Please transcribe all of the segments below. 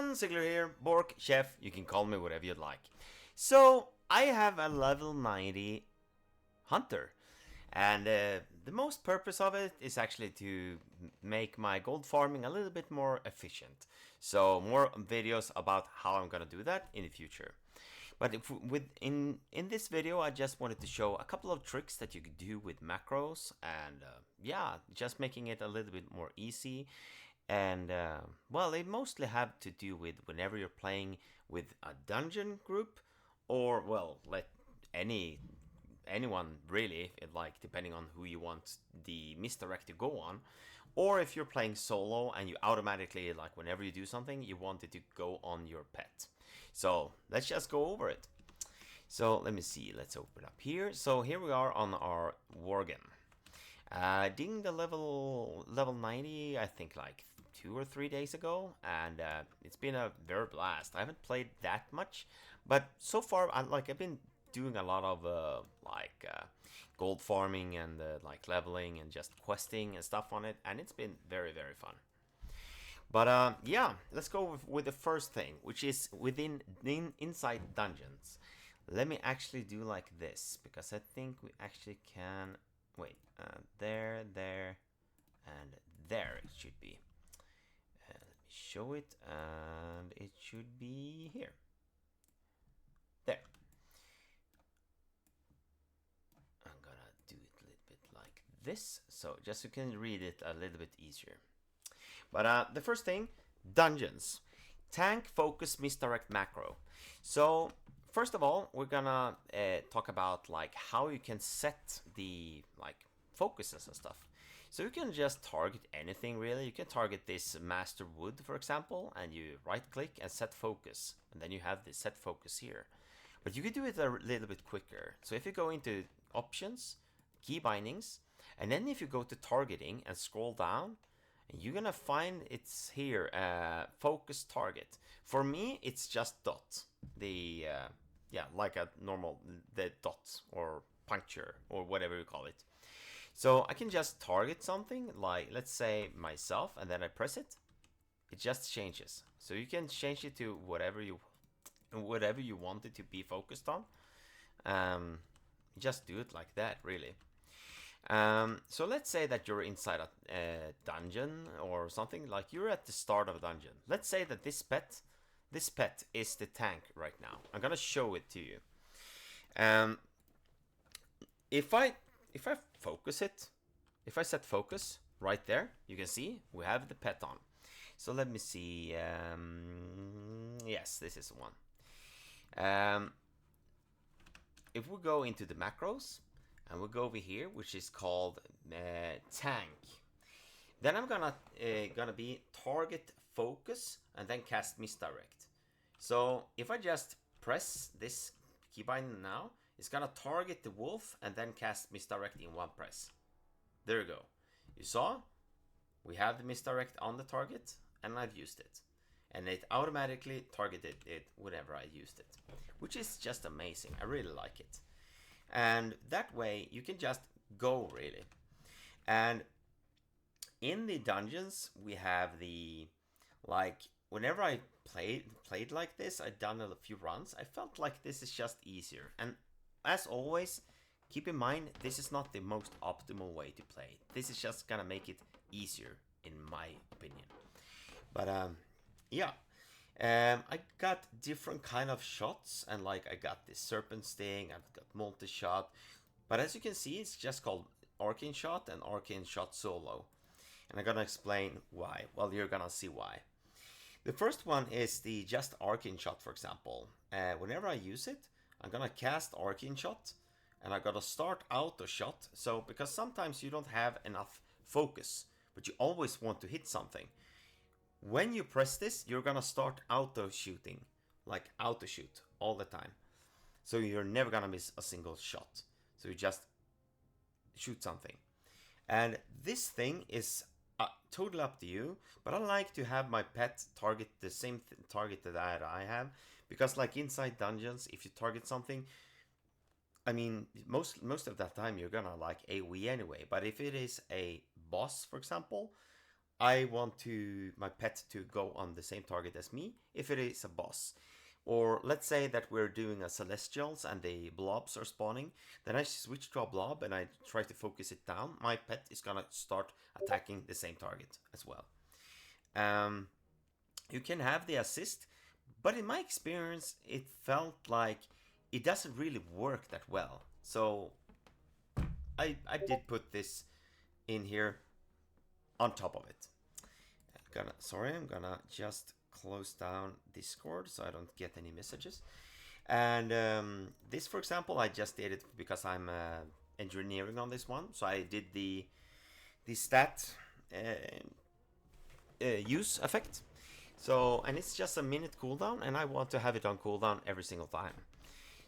everyone, Ziggler here, Bork, Chef, you can call me whatever you'd like. So, I have a level 90 hunter, and the most purpose of it is actually to make my gold farming a little bit more efficient. So, more videos about how I'm gonna do that in the future. But in this video, I just wanted to show a couple of tricks that you could do with macros, and yeah, just making it a little bit more easy. And well, they mostly have to do with whenever you're playing with a dungeon group, or well, let anyone really, like depending on who you want the misdirect to go on, or if you're playing solo and you automatically, like whenever you do something, you want it to go on your pet. So let's just go over it. So let me see, let's open up here. So here we are on our Worgen. Ding the level 90, I think like 2 or 3 days ago, and it's been a very blast. I haven't played that much, but so far I've been doing a lot of gold farming and like leveling and just questing and stuff on it, and it's been very fun. But yeah, let's go with the first thing, which is inside dungeons. Let me actually do like this, because I think we actually can. Wait, there, and there it should be. Let me show it, and it should be here. There. I'm gonna do it a little bit like this, so just so you can read it a little bit easier. But the first thing, dungeons. Tank, focus, misdirect, macro. So first of all, we're gonna talk about like how you can set the like focuses and stuff. So you can just target anything really. You can target this master wood, for example, and you right click and set focus, and then you have the set focus here. But you can do it a little bit quicker. So if you go into options, key bindings, and then if you go to targeting and scroll down, you're gonna find it's here, focus target. For me, it's just dot. The yeah, like a normal the dot or puncture or whatever you call it. So I can just target something, like let's say myself, and then I press it. It just changes. So you can change it to whatever you want it to be focused on. Just do it like that, really. So let's say that you're inside a dungeon or something, like you're at the start of a dungeon. Let's say that this pet is the tank right now. I'm gonna show it to you. If I focus it, if I set focus right there, you can see we have the pet on. So let me see. Yes, this is the one. If we go into the macros, and we'll go over here, which is called tank. Then I'm gonna be target focus and then cast misdirect. So if I just press this keybind now, it's gonna target the wolf and then cast misdirect in one press. There you go. You saw? We have the misdirect on the target, and I've used it. And it automatically targeted it whenever I used it, which is just amazing. I really like it. And that way you can just go, really. And in the dungeons we have the, like, whenever I played like this, I've done a few runs, I felt like this is just easier. And as always, keep in mind, this is not the most optimal way to play. This is just gonna make it easier, in my opinion. But yeah. I got different kind of shots, and like I got this Serpent Sting, I've got multi-shot, but as you can see, it's just called Arcane Shot and Arcane Shot Solo. And I'm gonna explain why. Well, you're gonna see why. The first one is the just Arcane Shot, for example. Whenever I use it, I'm gonna cast Arcane Shot, and I gotta start auto shot. So because sometimes you don't have enough focus, but you always want to hit something. When you press this, you're gonna start auto shooting, like auto shoot all the time. So you're never gonna miss a single shot. So you just shoot something. And this thing is totally up to you, but I like to have my pet target the same target that I have, because like inside dungeons, if you target something, I mean, most of that time you're gonna like AoE anyway. But if it is a boss, for example, I want my pet to go on the same target as me if it is a boss. Or let's say that we're doing a Celestials and the blobs are spawning. Then I switch to a blob and I try to focus it down. My pet is gonna start attacking the same target as well. You can have the assist, but in my experience, it felt like it doesn't really work that well. So I did put this in here on top of it. I'm gonna just close down Discord so I don't get any messages. And this, for example, I just did it because I'm engineering on this one. So I did the stat use effect. So, and it's just a minute cooldown, and I want to have it on cooldown every single time.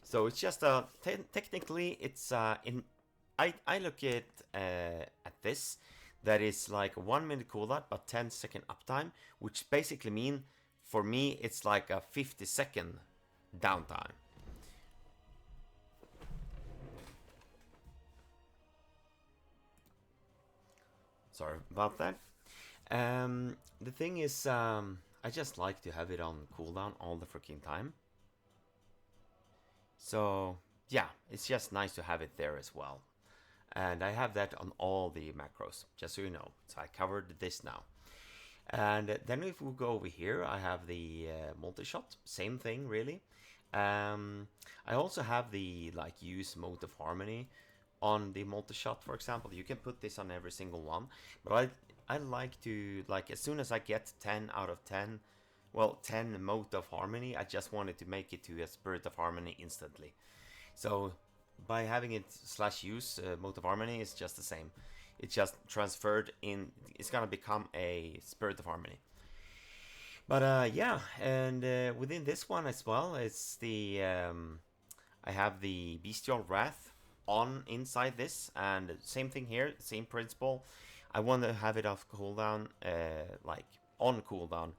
So it's just technically it's I look at this, that is like a 1 minute cooldown but 10-second uptime, which basically mean for me it's like a 50-second downtime. Sorry about that. The thing is, I just like to have it on cooldown all the freaking time. So yeah, it's just nice to have it there as well. And I have that on all the macros, just so you know. So I covered this now. And then if we go over here, I have the multi-shot, same thing really. I also have the like use mode of harmony on the multi-shot, for example. You can put this on every single one, but I like to, like, as soon as I get 10 out of 10, well, 10 mode of harmony, I just wanted to make it to a spirit of harmony instantly. So by having it /use mode of harmony is just the same. It's just transferred in, it's gonna become a spirit of harmony. But yeah, and within this one as well, it's the I have the Bestial Wrath on inside this, and same thing here, same principle. I want to have it off cooldown, like on cooldown,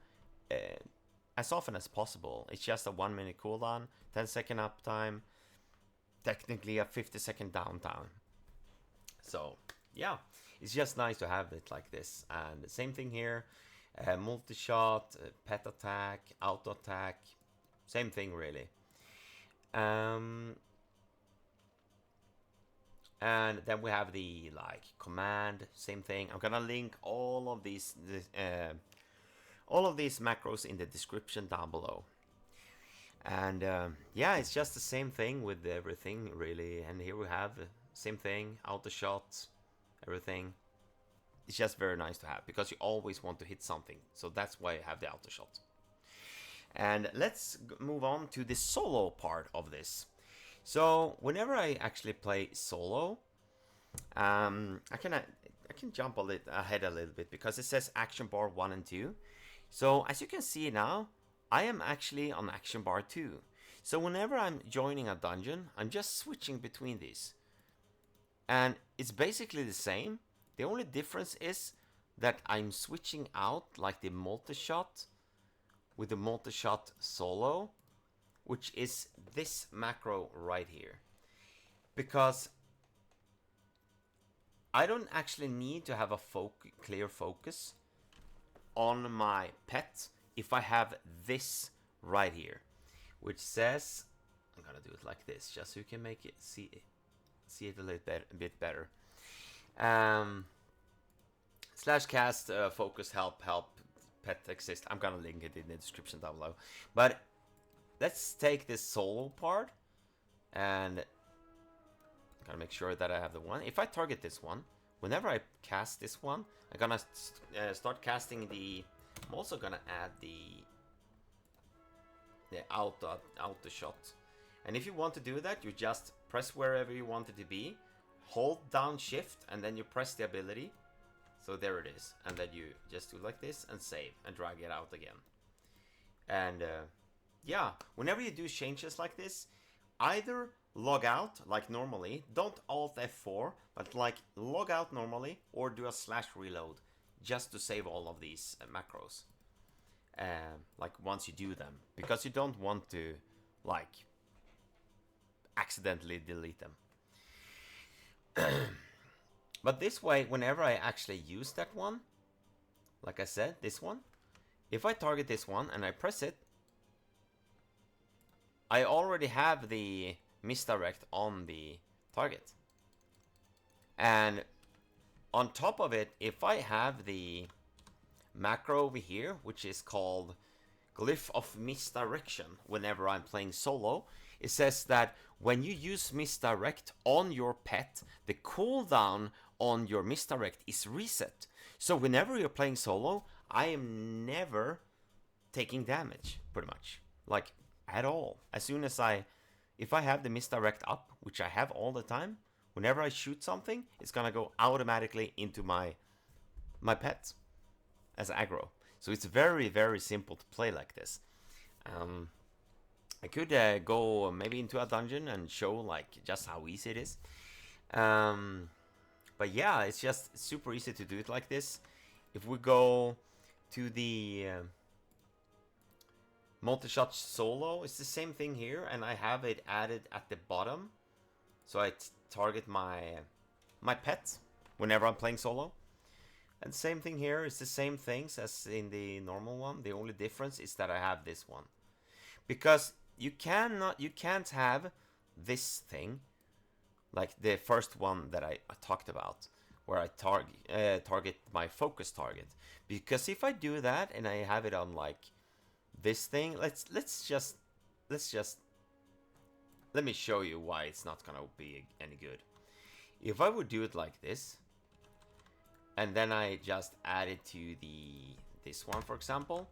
as often as possible. It's just a 1 minute cooldown, 10-second uptime, technically a 50-second downtime. So yeah, it's just nice to have it like this. And the same thing here, multi-shot, petattack, auto attack, same thing really. And then we have the like command, same thing. I'm gonna link all of these macros in the description down below. And yeah, it's just the same thing with everything really. And here we have same thing, auto shot, everything. It's just very nice to have because you always want to hit something. So that's why I have the auto shot. And let's move on to the solo part of this. So whenever I actually play solo, I can jump ahead a little bit because it says action bar 1 and 2. So as you can see now, I am actually on action bar 2. So whenever I'm joining a dungeon, I'm just switching between these. And it's basically the same. The only difference is that I'm switching out like the multi-shot with the multi-shot solo, which is this macro right here. Because I don't actually need to have a clear focus on my pet if I have this right here, which says, I'm gonna do it like this just so you can make it see it a bit better. Slash cast focus help pet exist. I'm gonna link it in the description down below. But let's take this solo part and I'm gonna make sure that I have the one. If I target this one, whenever I cast this one, I'm gonna start casting the. I'm also gonna add the auto shot. And if you want to do that, you just press wherever you want it to be, hold down shift, and then you press the ability. So there it is, and then you just do like this and save and drag it out again. And yeah, whenever you do changes like this, either log out like normally, don't Alt F4, but like log out normally, or do a /reload just to save all of these macros. Like once you do them, because you don't want to like accidentally delete them. But this way, whenever I actually use that one, like I said, this one. If I target this one and I press it, I already have the misdirect on the target. And on top of it, if I have the macro over here, which is called Glyph of Misdirection, whenever I'm playing solo, it says that when you use misdirect on your pet, the cooldown on your misdirect is reset. So whenever you're playing solo, I am never taking damage, pretty much. Like, at all. As soon as if I have the misdirect up, which I have all the time, whenever I shoot something, it's gonna go automatically into my pet as aggro. So it's very, very simple to play like this. I could go maybe into a dungeon and show like just how easy it is. But yeah, it's just super easy to do it like this. If we go to the multi-shot solo, it's the same thing here, and I have it added at the bottom. So I target my pet whenever I'm playing solo. And same thing here, it's the same things as in the normal one. The only difference is that I have this one. Because you can't have this thing, like the first one that I talked about, where I target my focus target. Because if I do that and I have it on like this thing, let me show you why it's not gonna be any good. If I would do it like this, and then I just add it to this one, for example,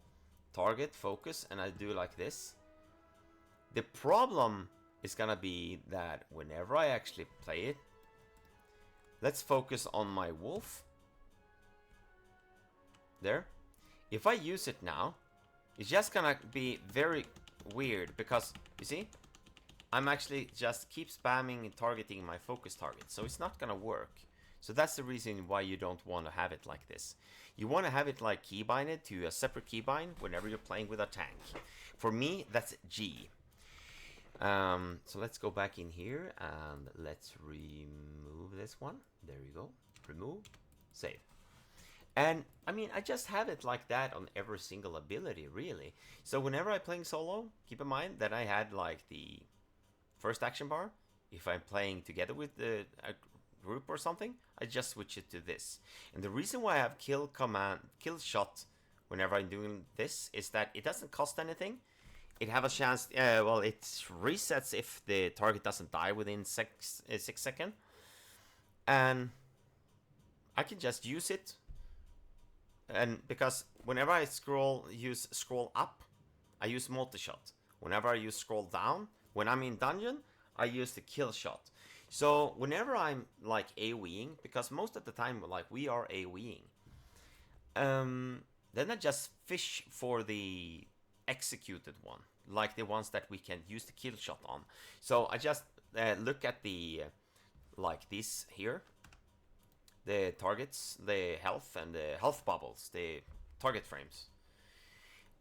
target, focus, and I do like this, the problem is gonna be that whenever I actually play it, let's focus on my wolf. There. If I use it now, it's just gonna be very weird because, you see, I'm actually just keep spamming and targeting my focus target, so it's not gonna work. So that's the reason why you don't want to have it like this. You want to have it like keybinded to a separate keybind whenever you're playing with a tank. For me, that's G. So let's go back in here and let's remove this one. There you go. Remove. Save. And I mean, I just have it like that on every single ability, really. So whenever I'm playing solo, keep in mind that I had like the first action bar. If I'm playing together with a group or something, I just switch it to this. And the reason why I have kill shot whenever I'm doing this is that it doesn't cost anything. It have a chance, well, it resets if the target doesn't die within 6 seconds. And I can just use it. And because whenever I scroll up, I use multi-shot. Whenever I use scroll down, when I'm in dungeon, I use the kill shot. So whenever I'm like AoEing, because most of the time like we are AoEing, then I just fish for the executed one, like the ones that we can use the kill shot on. So I just look at the like this here, the targets, the health and the health bubbles, the target frames.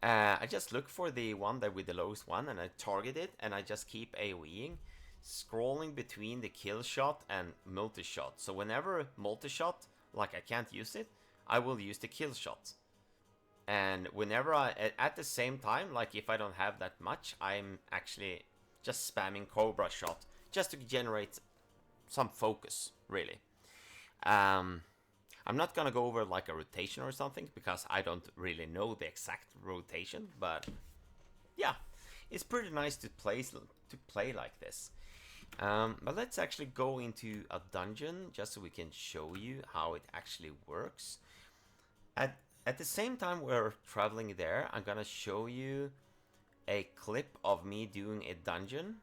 I just look for the one that with the lowest one and I target it, and I just keep AoEing, scrolling between the kill shot and multi-shot. So whenever multi-shot, like I can't use it, I will use the kill shot. And whenever at the same time, like if I don't have that much, I'm actually just spamming Cobra shot just to generate some focus, really. I'm not gonna go over like a rotation or something because I don't really know the exact rotation, but yeah, it's pretty nice to play like this. But let's actually go into a dungeon just so we can show you how it actually works. At the same time we're traveling there, I'm gonna show you a clip of me doing a dungeon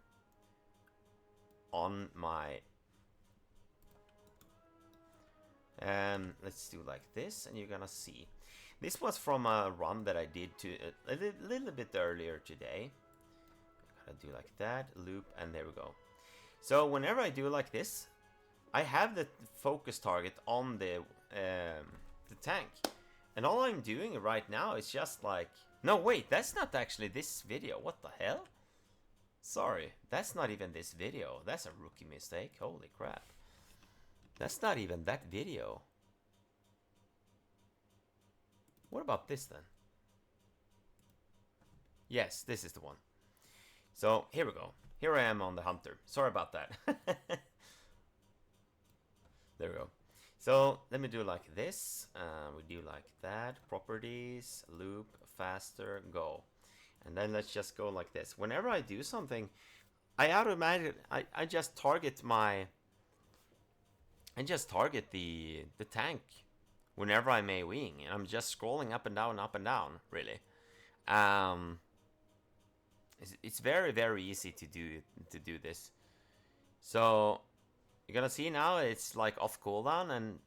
on my... let's do like this, and you're gonna see. This was from a run that I did a little bit earlier today. I gotta do like that, loop, and there we go. So whenever I do like this, I have the focus target on the tank. And all I'm doing right now is just like... No, wait, that's not actually this video. What the hell? Sorry, that's not even this video. That's a rookie mistake. Holy crap. That's not even that video. What about this then? Yes, this is the one. So here we go. Here I am on the hunter. Sorry about that. There we go. So let me do like this. We do like that. Properties, loop, faster, go. And then let's just go like this. Whenever I do something, I automatically I just target my the tank whenever I'm AoEing, and I'm just scrolling up and down, really. Um, it's very very easy to do this. So you're gonna see now it's like off cooldown, and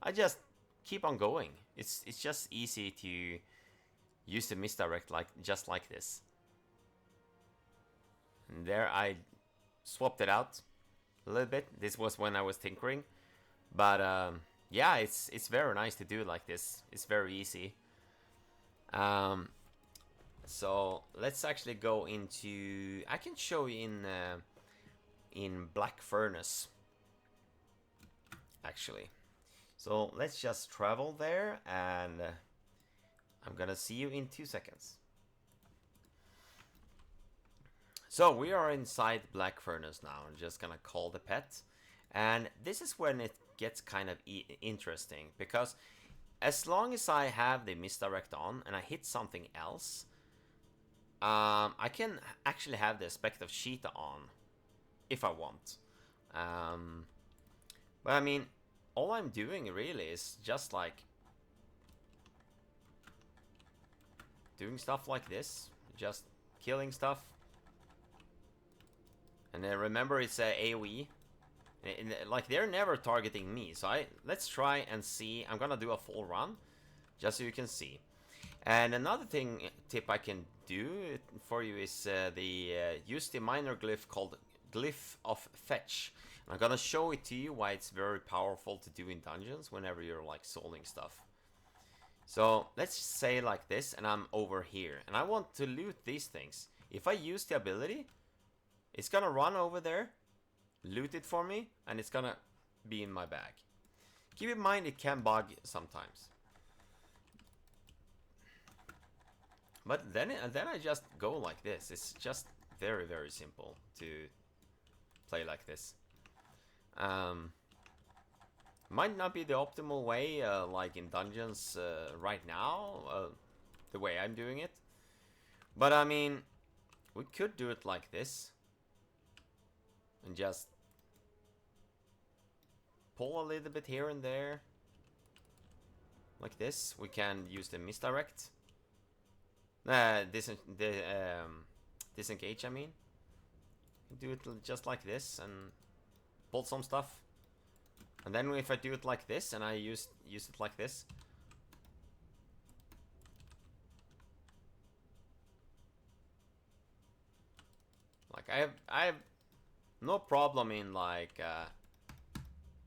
I just keep on going. It's just easy to use the misdirect like just like this. And there I swapped it out a little bit. This was when I was tinkering, but yeah, it's very nice to do it like this. It's very easy. So let's actually go into. I can show you in Black Furnace actually. So let's just travel there, and I'm gonna see you in 2 seconds. So we are inside Black Furnace now. I'm just gonna call the pet, and this is when it gets kind of interesting, because as long as I have the misdirect on and I hit something else, I can actually have the Aspect of Cheetah on if I want. But I mean, all I'm doing really is just like doing stuff like this, just killing stuff. And then remember, it's AoE. Like, they're never targeting me. So let's try and see. I'm gonna do a full run, just so you can see. And another tip I can do for you is use the minor glyph called Glyph of Fetch. And I'm gonna show it to you why it's very powerful to do in dungeons whenever you're like soling stuff. So let's say like this, and I'm over here, and I want to loot these things. If I use the ability, it's gonna run over there, loot it for me, and it's gonna be in my bag. Keep in mind it can bug sometimes. But then I just go like this. It's just very very simple to play like this. Might not be the optimal way, like in dungeons right now, the way I'm doing it. But I mean, we could do it like this. And just pull a little bit here and there. Like this. We can use the misdirect. Disengage, I mean. Do it just like this and pull some stuff. And then if I do it like this and I use it like this. Like I have no problem in like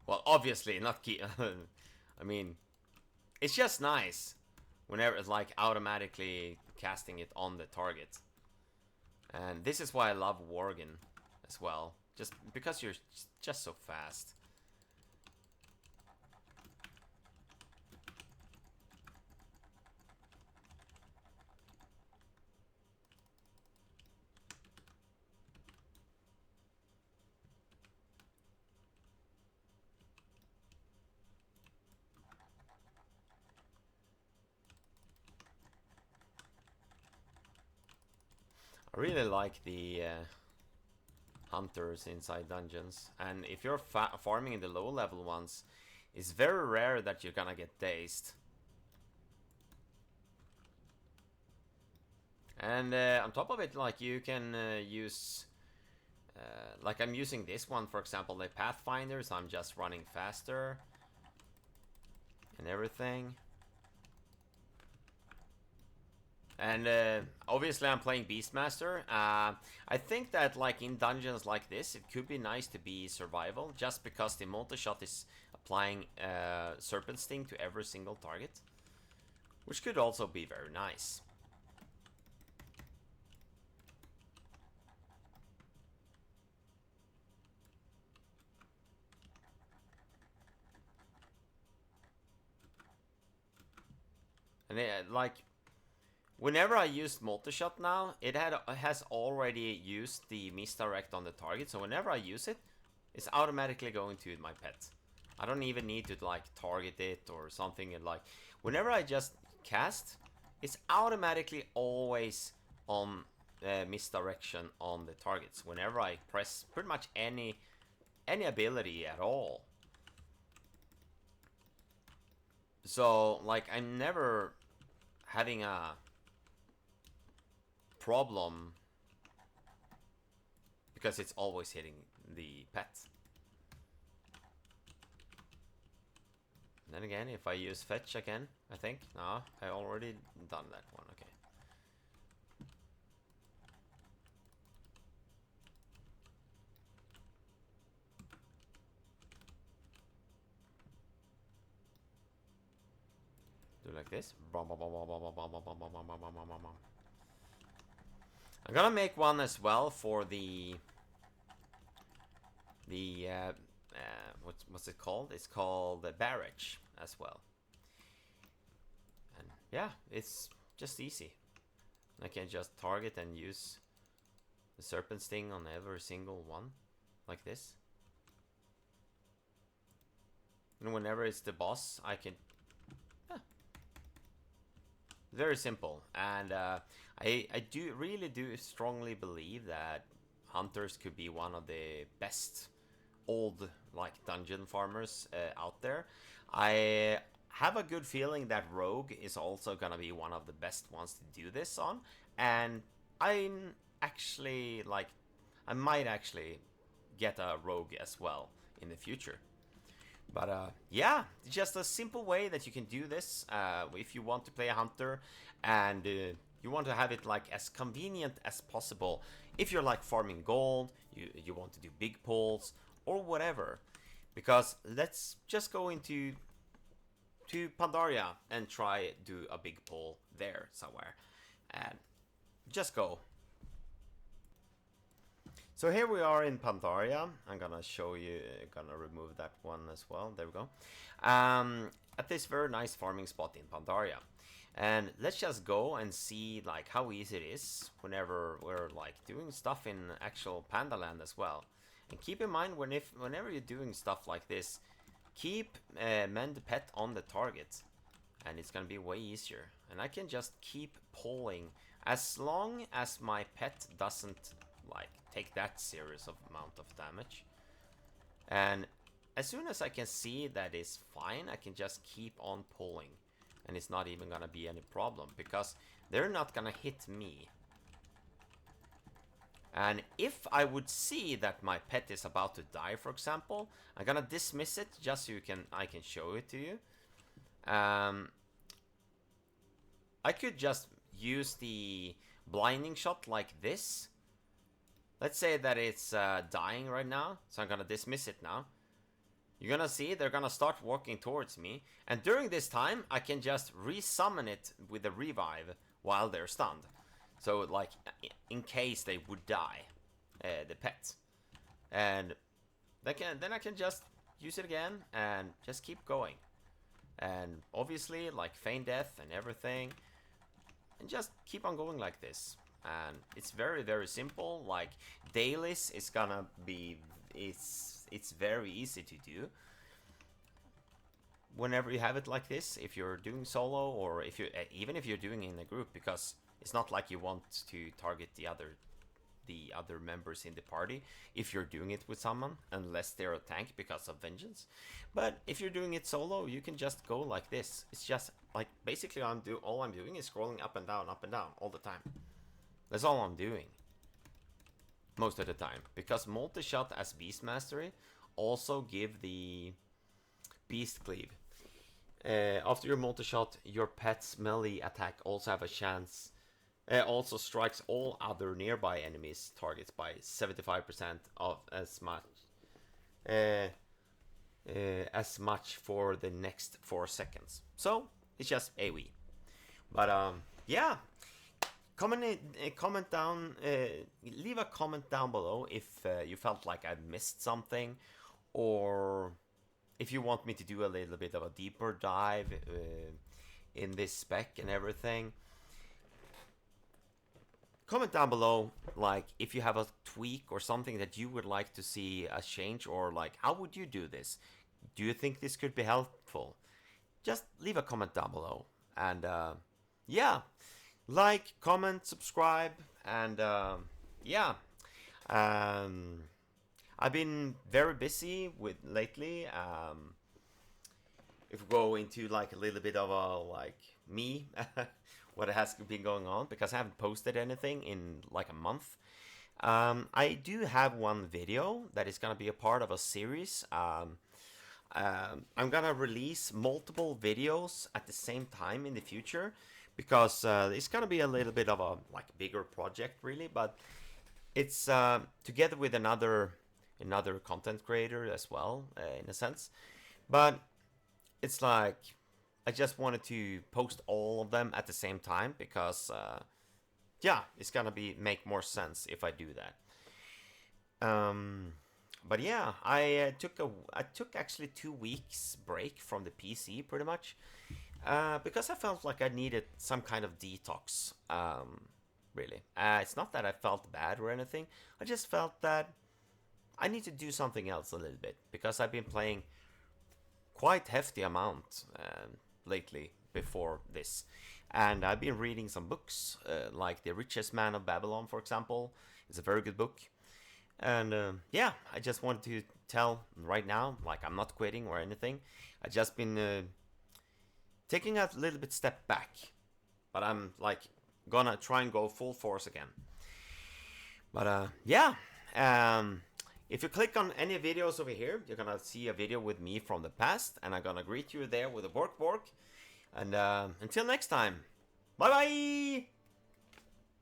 well, obviously not key. I mean, it's just nice whenever it's like automatically casting it on the target. And this is why I love Worgen as well, just because you're just so fast. I really like the hunters inside dungeons, and if you're farming in the low level ones, it's very rare that you're gonna get dazed. And on top of it, like, you can use like I'm using this one, for example, the Pathfinder, so I'm just running faster and everything. And obviously I'm playing Beastmaster. I think that like in dungeons like this, it could be nice to be survival, just because the multi-shot is applying Serpent Sting to every single target, which could also be very nice. And like, whenever I used multi-shot now, it has already used the misdirect on the target. So whenever I use it, it's automatically going to my pet. I don't even need to like target it or something. And like, whenever I just cast, it's automatically always on misdirection on the targets. Whenever I press pretty much any ability at all. So like, I'm never having a problem because it's always hitting the pet. And then again, if I use fetch again, I think, no, I already done that one, okay. Do like this. I'm gonna make one as well for the what's it called? It's called the barrage as well. And yeah, it's just easy. I can just target and use the Serpent Sting on every single one, like this. And whenever it's the boss, I can... Very simple. And I really do strongly believe that hunters could be one of the best old like dungeon farmers out there. I have a good feeling that rogue is also gonna be one of the best ones to do this on, and I'm actually like, I might actually get a rogue as well in the future. But yeah, just a simple way that you can do this if you want to play a hunter and you want to have it like as convenient as possible. If you're like farming gold, you want to do big pulls or whatever. Because let's just go into Pandaria and try do a big pull there somewhere. And just go. So here we are in Pandaria. I'm gonna show you, gonna remove that one as well. There we go. At this very nice farming spot in Pandaria. And let's just go and see like how easy it is whenever we're like doing stuff in actual Pandaland as well. And keep in mind whenever you're doing stuff like this, keep mend the pet on the target. And it's gonna be way easier. And I can just keep pulling as long as my pet doesn't like take that serious of amount of damage. And as soon as I can see that it's fine, I can just keep on pulling. And it's not even gonna be any problem because they're not gonna hit me. And if I would see that my pet is about to die, for example, I'm gonna dismiss it just so I can show it to you. I could just use the blinding shot like this. Let's say that it's dying right now, so I'm gonna dismiss it now. You're gonna see they're gonna start walking towards me, and during this time I can just resummon it with a revive while they're stunned. So like in case they would die, the pet, and then I can just use it again and just keep going. And obviously like feign death and everything, and just keep on going like this. And it's very, very simple. Like dailies is gonna be, it's very easy to do whenever you have it like this, if you're doing solo or if you even if you're doing it in a group, because it's not like you want to target the other members in the party if you're doing it with someone, unless they're a tank because of vengeance. But if you're doing it solo, you can just go like this. It's just like basically all I'm doing is scrolling up and down all the time. That's all I'm doing most of the time, because multi-shot as beast mastery also give the beast cleave. After your multi-shot, your pet's melee attack also have a chance, also strikes all other nearby enemies targets by 75% of as much for the next 4 seconds. So it's just AoE. But yeah. Comment down, leave a comment down below if you felt like I missed something, or if you want me to do a little bit of a deeper dive in this spec and everything. Comment down below, like, if you have a tweak or something that you would like to see a change, or like, how would you do this? Do you think this could be helpful? Just leave a comment down below. And yeah, like, comment, subscribe, and yeah. I've been very busy with lately. If we go into like a little bit of a like me, what has been going on, because I haven't posted anything in like a month. I do have one video that is gonna be a part of a series. I'm gonna release multiple videos at the same time in the future, because it's gonna be a little bit of a like bigger project really, but it's together with another content creator as well, in a sense. But it's like I just wanted to post all of them at the same time, because yeah, it's gonna make more sense if I do that. But yeah, I took actually 2 weeks break from the PC pretty much, because I felt like I needed some kind of detox. Really, it's not that I felt bad or anything. I just felt that I need to do something else a little bit, because I've been playing quite hefty amount lately before this, and I've been reading some books, like The Richest Man of Babylon, for example. It's a very good book. And yeah, I just wanted to tell right now, like, I'm not quitting or anything. I just been taking a little bit step back, but I'm like gonna try and go full force again. But yeah, if you click on any videos over here, you're gonna see a video with me from the past, and I'm gonna greet you there with a Bork Bork. And until next time, bye bye.